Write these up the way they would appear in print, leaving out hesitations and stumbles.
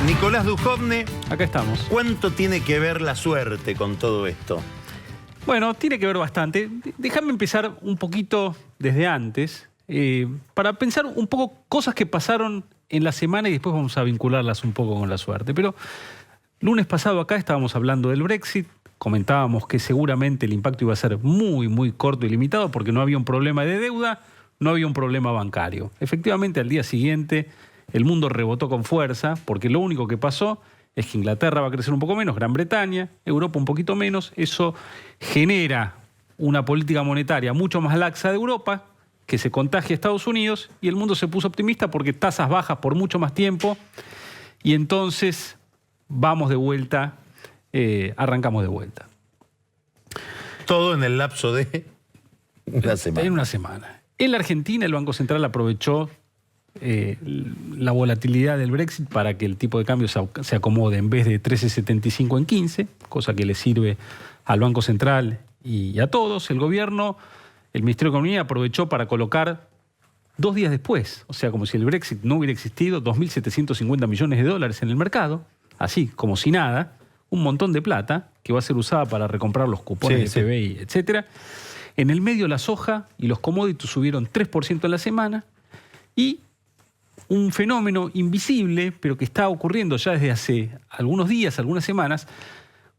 Nicolás Dujovne, Acá estamos. ¿cuánto tiene que ver la suerte con todo esto? Bueno, tiene que ver bastante. Déjame empezar un poquito desde antes, para pensar un poco cosas que pasaron en la semana y después vamos a vincularlas un poco con la suerte. Pero lunes pasado acá estábamos hablando del Brexit, comentábamos que seguramente el impacto iba a ser muy, muy corto y limitado porque no había un problema de deuda, no había un problema bancario. Efectivamente, al día siguiente el mundo rebotó con fuerza porque lo único que pasó es que Inglaterra va a crecer un poco menos, Gran Bretaña, Europa un poquito menos. Eso genera una política monetaria mucho más laxa de Europa, que se contagia a Estados Unidos, y el mundo se puso optimista porque tasas bajas por mucho más tiempo, y entonces vamos de vuelta, arrancamos de vuelta. Todo en el lapso de una semana. En una semana. En la Argentina el Banco Central aprovechó la volatilidad del Brexit para que el tipo de cambio se acomode en vez de 13,75 en 15, cosa que le sirve al Banco Central y a todos. El gobierno, el Ministerio de Economía aprovechó para colocar 2 días después, o sea, como si el Brexit no hubiera existido, 2.750 millones de dólares en el mercado, así como si nada, un montón de plata que va a ser usada para recomprar los cupones de PBI, etcétera. En el medio la soja y los commodities subieron 3% en la semana, y un fenómeno invisible, pero que está ocurriendo ya desde hace algunos días, algunas semanas,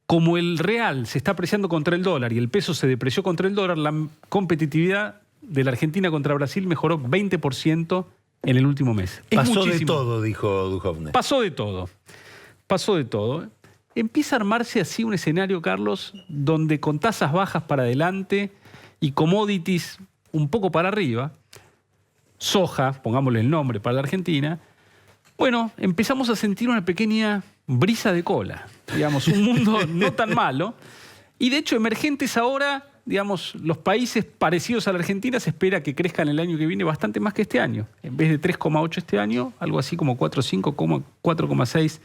como el real se está apreciando contra el dólar y el peso se depreció contra el dólar, la competitividad de la Argentina contra Brasil mejoró 20% en el último mes. Pasó de todo, dijo Dujovne. Pasó de todo. Pasó de todo. Empieza a armarse así un escenario, Carlos, donde con tasas bajas para adelante y commodities un poco para arriba, soja, pongámosle el nombre para la Argentina, bueno, empezamos a sentir una pequeña brisa de cola, digamos, un mundo no tan malo. Y de hecho, emergentes ahora, digamos, los países parecidos a la Argentina se espera que crezcan el año que viene bastante más que este año. En vez de 3,8 este año, algo así como 4,5, 4,6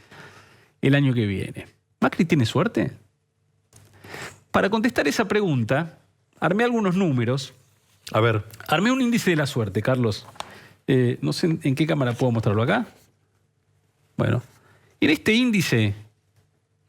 el año que viene. ¿Macri tiene suerte? Para contestar esa pregunta, armé algunos números. A ver. Armé un índice de la suerte, Carlos. No sé en qué cámara puedo mostrarlo acá. Bueno, en este índice,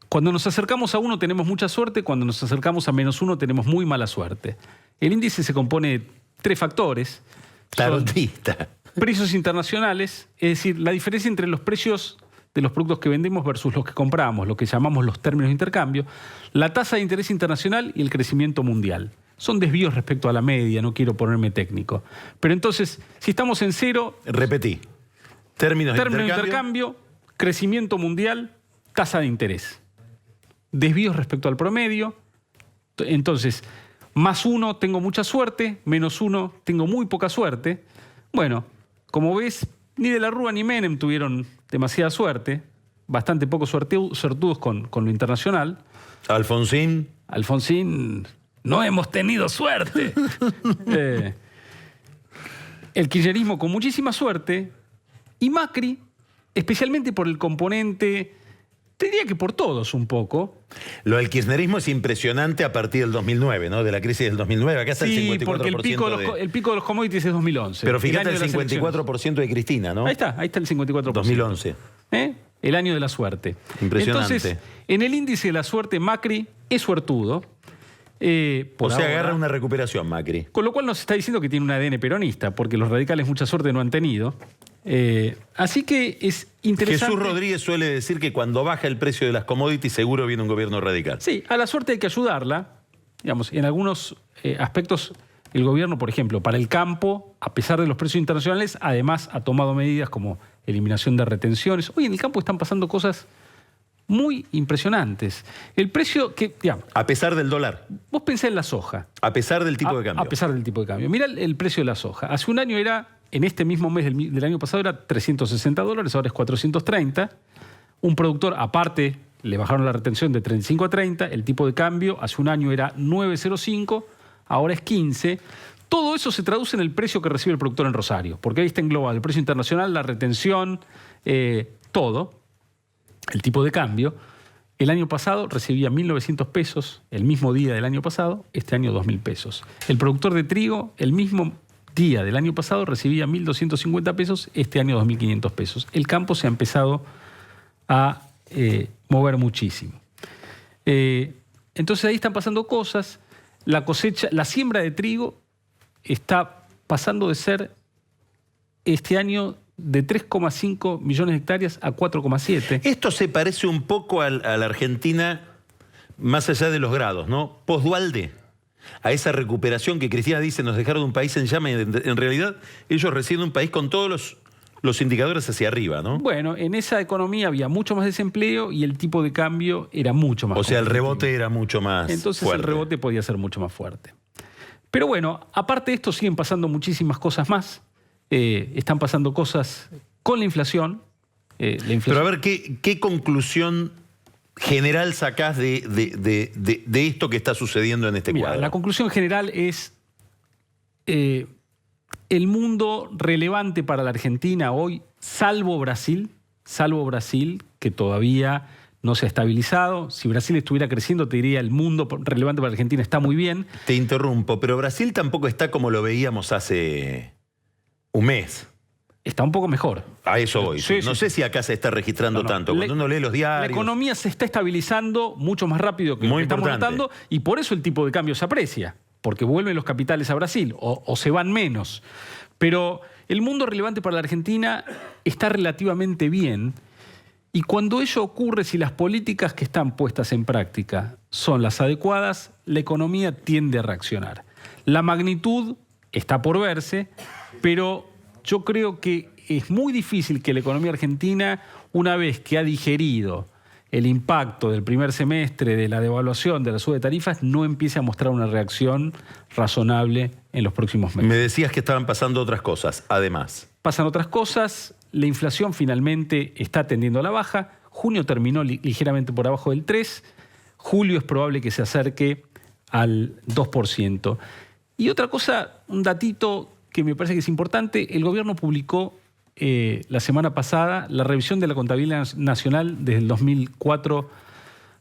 cuando nos acercamos a 1 tenemos mucha suerte, cuando nos acercamos a -1 tenemos muy mala suerte. El índice se compone de 3 factores. Tarotista. Precios internacionales, es decir, la diferencia entre los precios de los productos que vendemos versus los que compramos, lo que llamamos los términos de intercambio, la tasa de interés internacional y el crecimiento mundial. Son desvíos respecto a la media, no quiero ponerme técnico. Pero entonces, si estamos en 0... Repetí. Términos de intercambio, crecimiento mundial, tasa de interés. Desvíos respecto al promedio. Entonces, +1 tengo mucha suerte, -1 tengo muy poca suerte. Bueno, como ves, ni De la Rúa ni Menem tuvieron demasiada suerte. Bastante poco suertudos con lo internacional. Alfonsín. Alfonsín... No hemos tenido suerte. El kirchnerismo con muchísima suerte, y Macri, especialmente por el componente, te diría que por todos un poco. Lo del kirchnerismo es impresionante a partir del 2009, ¿no? De la crisis del 2009. Acá está el 54%. Sí, porque el pico de los commodities es 2011. Pero fíjate el 54% de Cristina, ¿no? Ahí está el 54%. 2011. El año de la suerte. Impresionante. Entonces, en el índice de la suerte, Macri es suertudo. Agarra una recuperación, Macri. Con lo cual nos está diciendo que tiene un ADN peronista, porque los radicales mucha suerte no han tenido. Así que es interesante. Jesús Rodríguez suele decir que cuando baja el precio de las commodities seguro viene un gobierno radical. Sí, a la suerte hay que ayudarla. Digamos, en algunos aspectos el gobierno, por ejemplo, para el campo, a pesar de los precios internacionales, además ha tomado medidas como eliminación de retenciones. Hoy en el campo están pasando cosas muy impresionantes. El precio que, digamos, a pesar del dólar. Vos pensá en la soja. A pesar del tipo de cambio. A pesar del tipo de cambio. Mirá el precio de la soja. Hace un año era, en este mismo mes del año pasado, era $360, ahora es 430. Un productor, aparte, le bajaron la retención de 35 a 30. El tipo de cambio hace un año era 9,05, ahora es 15. Todo eso se traduce en el precio que recibe el productor en Rosario, porque ahí está englobado el precio internacional, la retención, todo. El tipo de cambio, el año pasado recibía 1.900 pesos, el mismo día del año pasado, este año 2.000 pesos. El productor de trigo, el mismo día del año pasado, recibía 1.250 pesos, este año 2.500 pesos. El campo se ha empezado a mover muchísimo. Entonces ahí están pasando cosas. La cosecha, la siembra de trigo está pasando de ser este año de 3,5 millones de hectáreas a 4,7. Esto se parece un poco a la Argentina, más allá de los grados, ¿no? Post-Duhalde, a esa recuperación que Cristina dice nos dejaron un país en llama y en realidad ellos reciben un país con todos los indicadores hacia arriba, ¿no? Bueno, en esa economía había mucho más desempleo y el tipo de cambio era mucho más fuerte. O sea, el competitivo. rebote era mucho más Entonces fuerte. El rebote podía ser mucho más fuerte. Pero bueno, aparte de esto siguen pasando muchísimas cosas más. Están pasando cosas con la inflación. Pero a ver, ¿qué conclusión general sacás de esto que está sucediendo en este cuadro? La conclusión general es el mundo relevante para la Argentina hoy, salvo Brasil, que todavía no se ha estabilizado. Si Brasil estuviera creciendo, te diría el mundo relevante para la Argentina está muy bien. Te interrumpo, pero Brasil tampoco está como lo veíamos hace un mes. Está un poco mejor. A eso voy. Sí, no sé si acá se está registrando tanto. Cuando uno lee los diarios... La economía se está estabilizando mucho más rápido que lo que estamos notando y por eso el tipo de cambio se aprecia, porque vuelven los capitales a Brasil o se van menos. Pero el mundo relevante para la Argentina está relativamente bien y cuando ello ocurre, si las políticas que están puestas en práctica son las adecuadas, la economía tiende a reaccionar. La magnitud está por verse, pero yo creo que es muy difícil que la economía argentina, una vez que ha digerido el impacto del primer semestre de la devaluación, de la suba de tarifas, no empiece a mostrar una reacción razonable en los próximos meses. Me decías que estaban pasando otras cosas, además. Pasan otras cosas, la inflación finalmente está tendiendo a la baja, junio terminó ligeramente por abajo del 3%, julio es probable que se acerque al 2%. Y otra cosa, un datito que me parece que es importante, el gobierno publicó la semana pasada la revisión de la contabilidad nacional desde el 2004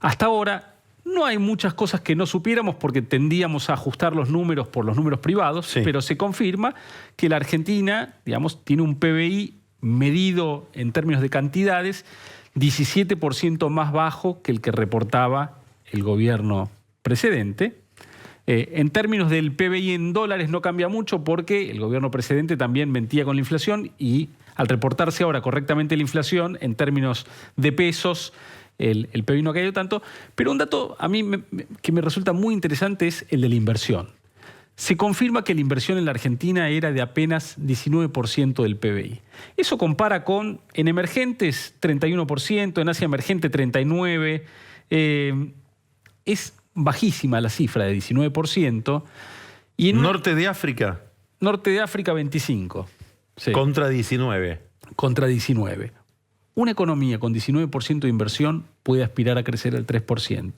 hasta ahora. No hay muchas cosas que no supiéramos porque tendíamos a ajustar los números por los números privados, sí. Pero se confirma que la Argentina, digamos, tiene un PBI medido en términos de cantidades 17% más bajo que el que reportaba el gobierno precedente. En términos del PBI en dólares no cambia mucho porque el gobierno precedente también mentía con la inflación y al reportarse ahora correctamente la inflación en términos de pesos, el PBI no ha caído tanto. Pero un dato a mí que me resulta muy interesante es el de la inversión. Se confirma que la inversión en la Argentina era de apenas 19% del PBI. Eso compara con en emergentes 31%, en Asia emergente 39%. Es bajísima la cifra de 19%. Y en ¿Norte de África? Norte de África 25%. Sí. Contra 19%. Contra 19%. Una economía con 19% de inversión puede aspirar a crecer al 3%.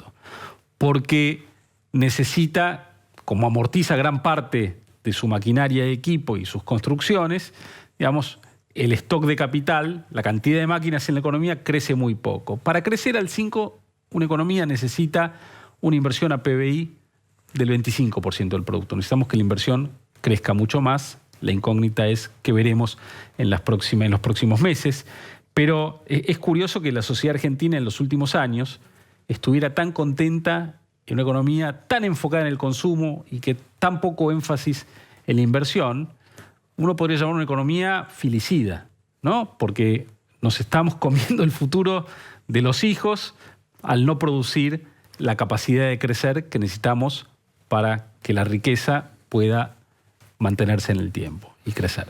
Porque necesita, como amortiza gran parte de su maquinaria de equipo y sus construcciones, digamos, el stock de capital, la cantidad de máquinas en la economía crece muy poco. Para crecer al 5%, una economía necesita una inversión a PBI del 25% del producto. Necesitamos que la inversión crezca mucho más. La incógnita es qué veremos en los próximos meses. Pero es curioso que la sociedad argentina en los últimos años estuviera tan contenta en una economía tan enfocada en el consumo y que tan poco énfasis en la inversión. Uno podría llamar una economía filicida, ¿no? Porque nos estamos comiendo el futuro de los hijos al no producir la capacidad de crecer que necesitamos para que la riqueza pueda mantenerse en el tiempo y crecer.